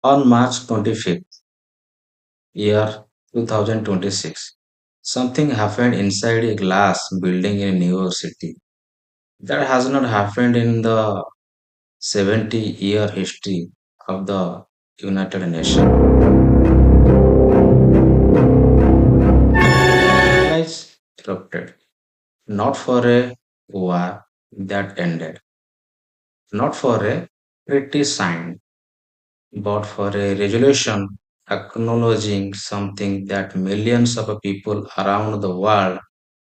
On March 25th, year 2026, something happened inside a glass building in New York City that has not happened in the 70-year history of the United Nations. Lies erupted, not for a war that ended, not for a treaty signed, but for a resolution acknowledging something that millions of people around the world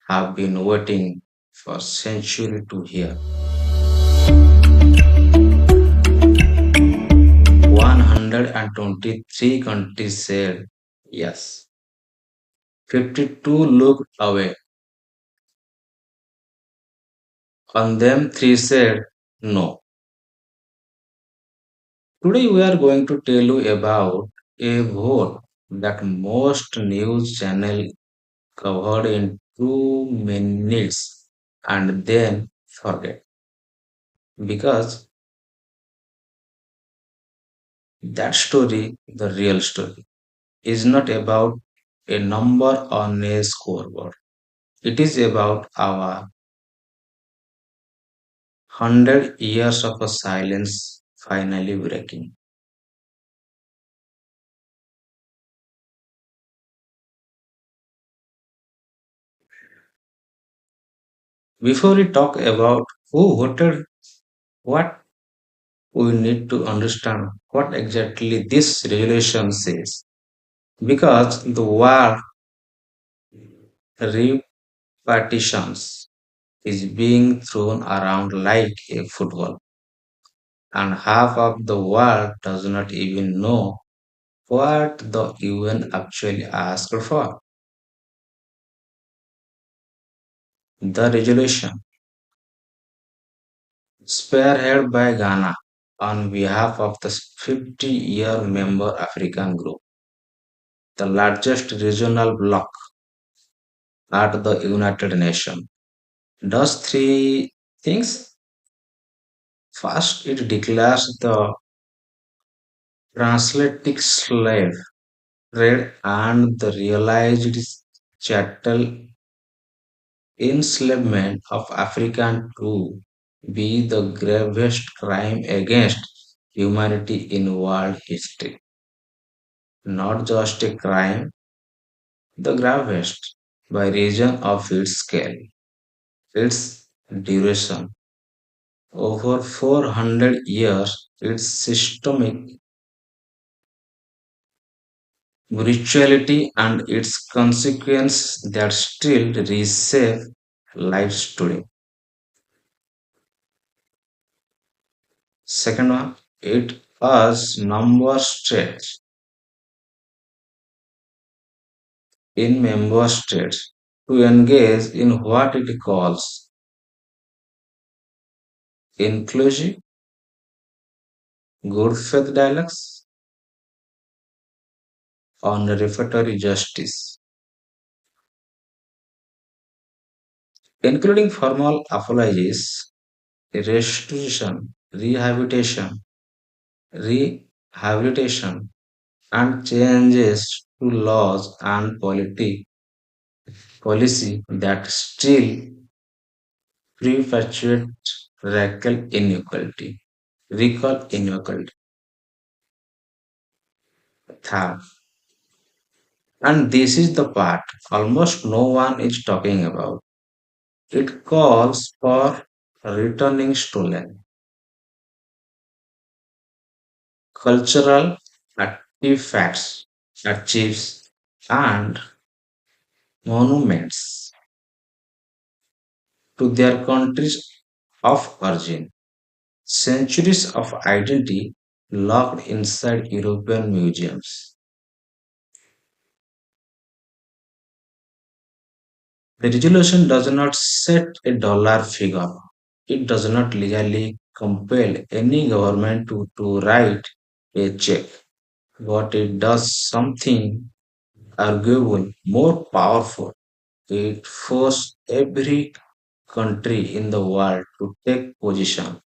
have been waiting for centuries to hear. 123 countries said yes. 52 looked away. On them, three said no. Today, we are going to tell you about a vote that most news channels covered in 2 minutes and then forget. Because that story, the real story, is not about a number on a scoreboard. It is about our 100 years of a silence finally breaking. Before we talk about who voted what, we need to understand what exactly this resolution says. Because the word repartitions is being thrown around like a football, and half of the world does not even know what the UN actually asked for. The resolution, spearheaded by Ghana on behalf of the 50-year member African group, the largest regional bloc at the United Nations, does three things. First, it declares the transatlantic slave trade and the realized chattel enslavement of African to be the gravest crime against humanity in world history. Not just a crime, the gravest by reason of its scale, its duration, over 400 years, its systemic brutality and its consequences that still reshape lives today. Second one, it has number states in member states to engage in what it calls inclusive, good faith dialogues on reparatory justice, including formal apologies, restitution, rehabilitation, and changes to laws and policy that still perpetuate racial inequality. Recall inequality. Third, and this is the part almost no one is talking about. It calls for returning stolen cultural artifacts, archives, and monuments to their countries of origin. Centuries of identity locked inside European museums. The resolution does not set a dollar figure. It does not legally compel any government to write a check, but it does something arguable more powerful. It forced every country in the world to take position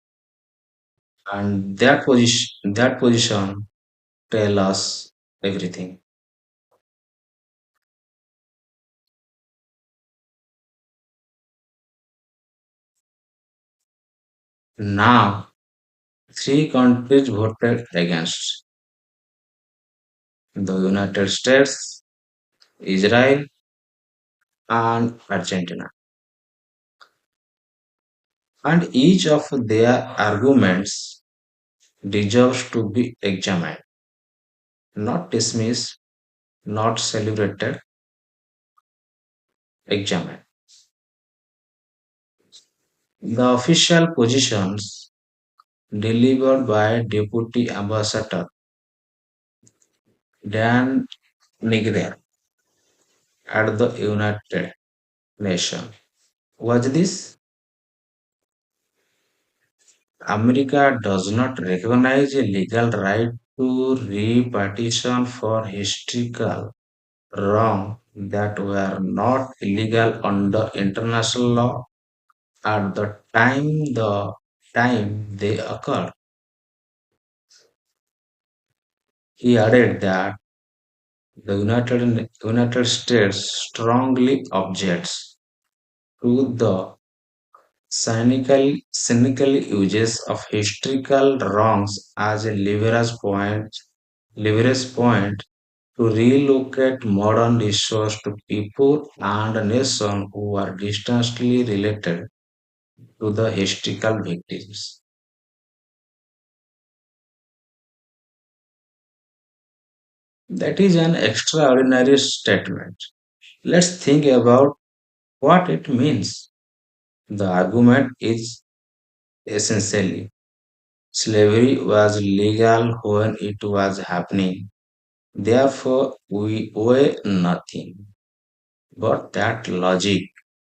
and that position tell us everything. Now, three countries voted against: the United States, Israel, and Argentina. And each of their arguments deserves to be examined, not dismissed, not celebrated, examined. The official positions delivered by Deputy Ambassador Dan Nigre at the United Nations was this: America does not recognize a legal right to repartition for historical wrong that were not illegal under international law at the time they occurred. He added that the United States strongly objects to the cynical uses of historical wrongs as a leverage point to relocate modern issues to people and nations who are distantly related to the historical victims. That is an extraordinary statement. Let's think about what it means. The argument is essentially slavery was legal when it was happening. Therefore, we owe nothing. But that logic,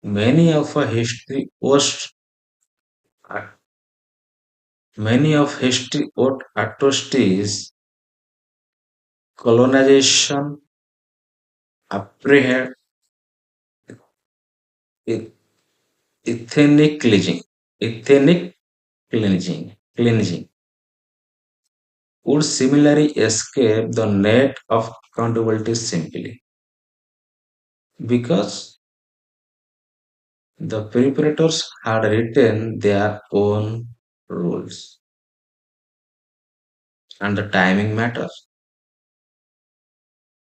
many of our history post many of history atrocities, colonization, apprehend, e- ethnic cleansing, ethnic cleansing would similarly escape the net of accountability simply because the perpetrators had written their own rules, and the timing matters.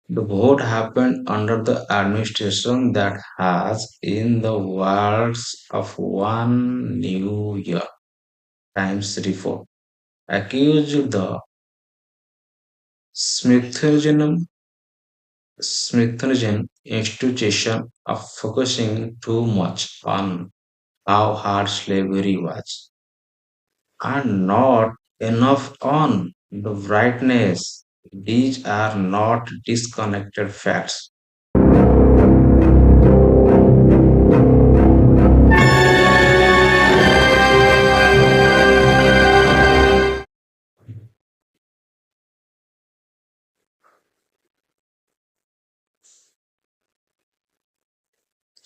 The vote happened under the administration that has, in the words of one New York Times report, accused the Smithsonian Smithsonian Institution of focusing too much on how hard slavery was and not enough on the brightness. These are not disconnected facts.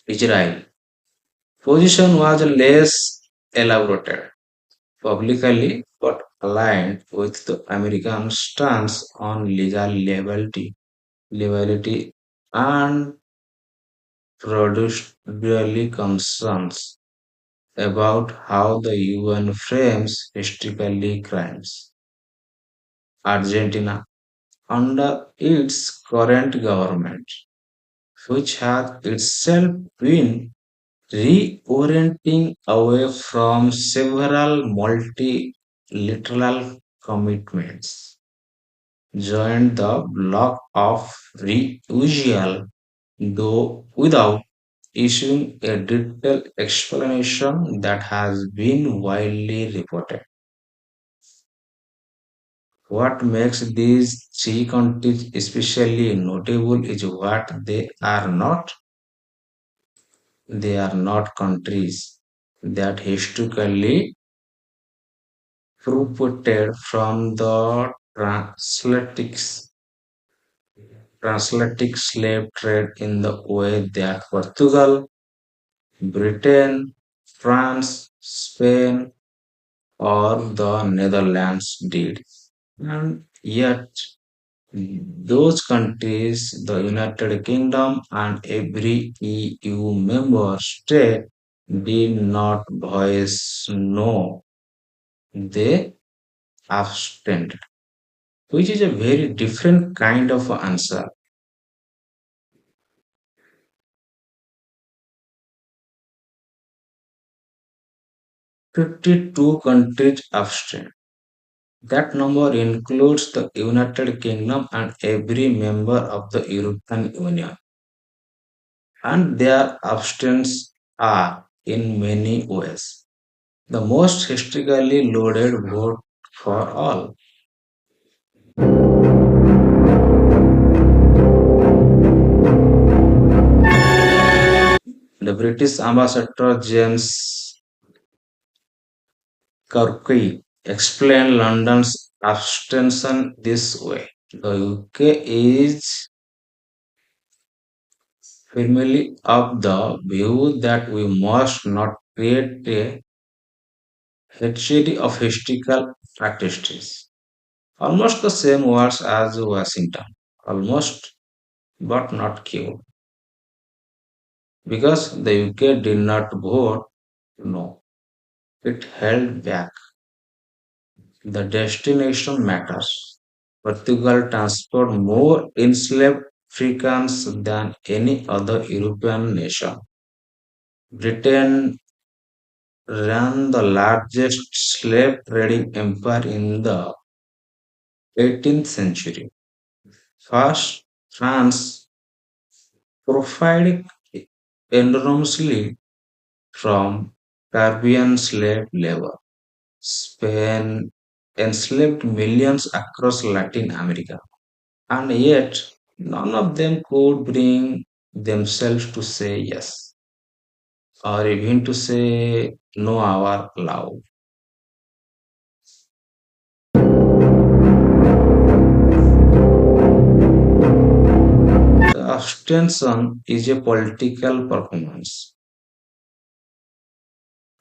Israel position was less elaborated publicly but aligned with the American stance on legality and produced concerns about how the UN frames historically crimes. Argentina, under its current government, which has itself been reorienting away from several multilateral commitments, joined the bloc of refusal, though without issuing a detailed explanation that has been widely reported. What makes these three countries especially notable is what they are not. They are not countries that historically profited from the transatlantic slave trade in the way that Portugal, Britain, France, Spain, or the Netherlands did. And yet, those countries, the United Kingdom and every EU member state, did not voice no. They abstained, which is a very different kind of answer. 52 countries abstained. That number includes the United Kingdom and every member of the European Union. And their abstentions are, in many ways, the most historically loaded vote for all. The British ambassador James Kirky explained London's abstention this way. The UK is firmly of the view that we must not create a heresy of historical practices. Almost the same words as Washington. Almost, but not Q. Because the UK did not vote no. It held back. The destination matters. Portugal transported more enslaved Africans than any other European nation. Britain ran the largest slave trading empire in the 18th century. First, France profited enormously from Caribbean slave labor. Spain enslaved millions across Latin America. And yet, none of them could bring themselves to say yes, or even to say no our loud. The abstention is a political performance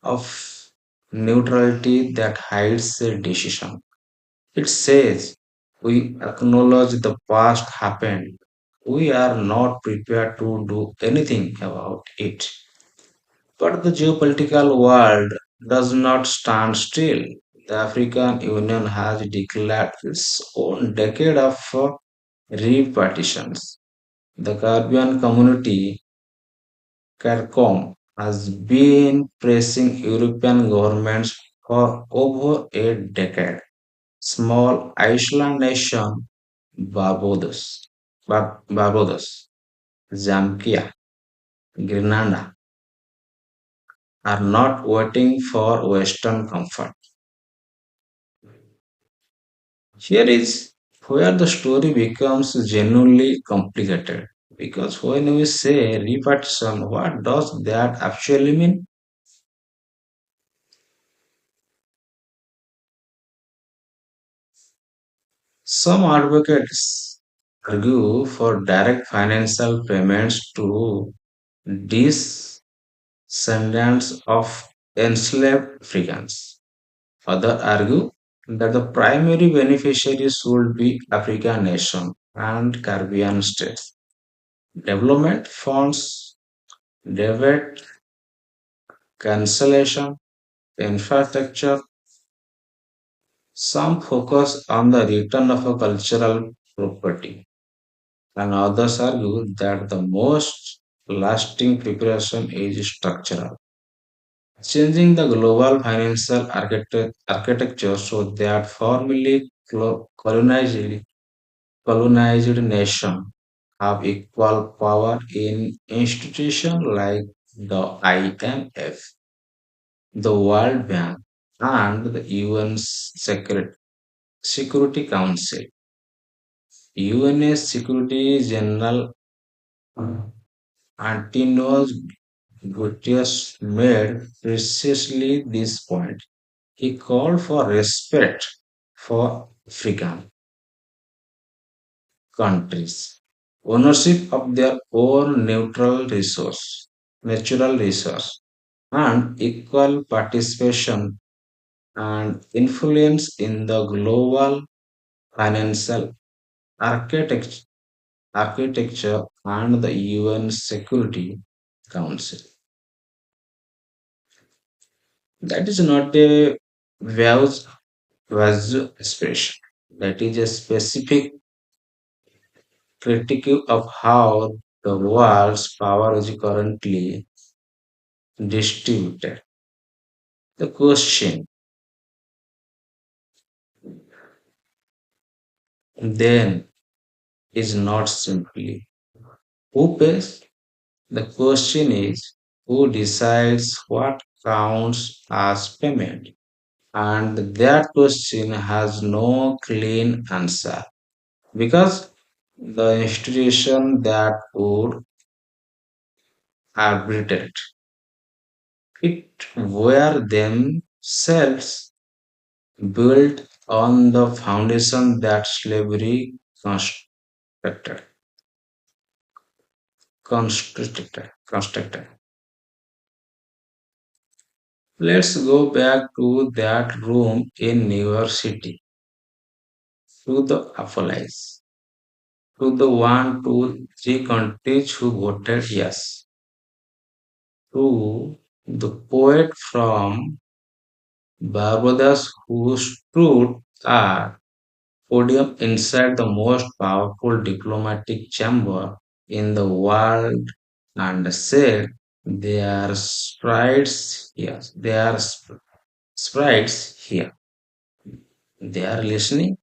of neutrality that hides a decision. It says we acknowledge the past happened. We are not prepared to do anything about it. But the geopolitical world does not stand still. The African Union has declared its own decade of repartitions. The Caribbean community, CARICOM, has been pressing European governments for over a decade. Small island nation Barbados, Barbados, Zambian, Grenada are not waiting for Western comfort. Here is where the story becomes genuinely complicated. Because when we say repartition, what does that actually mean? Some advocates argue for direct financial payments to descendants of enslaved Africans. Others argue that the primary beneficiaries should be African nations and Caribbean states. Development funds, debt cancellation, infrastructure. Some focus on the return of a cultural property, and others argue that the most lasting preparation is structural. Changing the global financial architecture so that formerly colonized nations have equal power in institutions like the IMF, the World Bank, and the UN's Security Council. UN's Secretary General Antonio Guterres made precisely this point. He called for respect for African countries, ownership of their own natural resource, and equal participation and influence in the global financial architecture, architecture and the UN Security Council. That is not a vague expression. That is a specific critique of how the world's power is currently distributed. The question then is not simply who pays, the question is who decides what counts as payment. And that question has no clean answer because the institution that would arbitrate it were themselves built on the foundation that slavery constructed. constructed. Let's go back to that room in New York City, to the apologies, to the one, two, three countries who voted yes, to the poet from Barbados who stood at podium inside the most powerful diplomatic chamber in the world and said, "They are sprites here. They are sprites here. They are listening."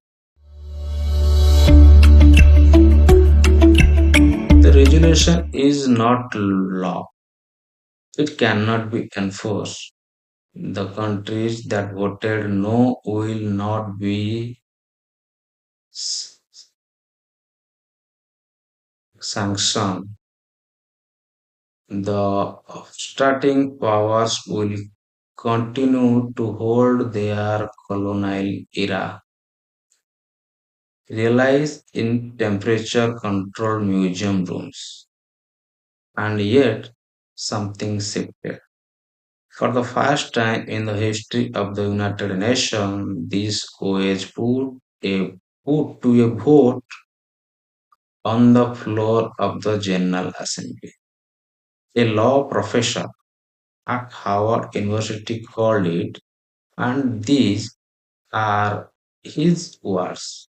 The resolution is not law. It cannot be enforced. The countries that voted no will not be s- sanctioned. The starting powers will continue to hold their colonial era realized in temperature controlled museum rooms. And yet, something shifted. For the first time in the history of the United Nations, this was put to a vote on the floor of the General Assembly. A law professor at Harvard University called it, and these are his words,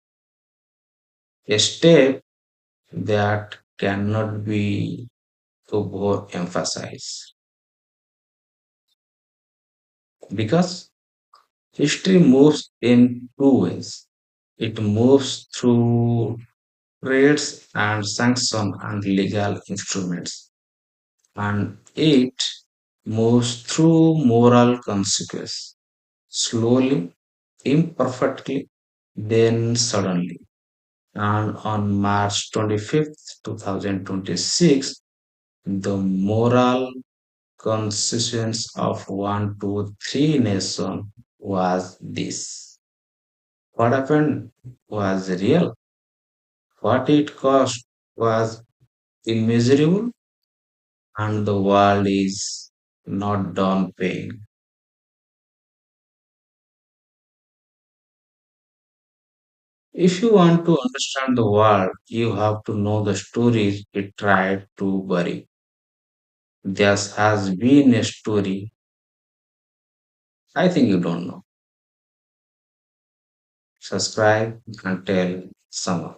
a step that cannot be overemphasized. Because history moves in two ways. It moves through trades and sanction and legal instruments, and it moves through moral consequence, slowly, imperfectly, then suddenly. And on March 25th, 2026, the moral consequence of one, two, three nation was this. What happened was real. What it cost was immeasurable, and the world is not done paying. If you want to understand the world, you have to know the stories it tried to bury. There has been a story. I think you don't know. Subscribe and tell someone.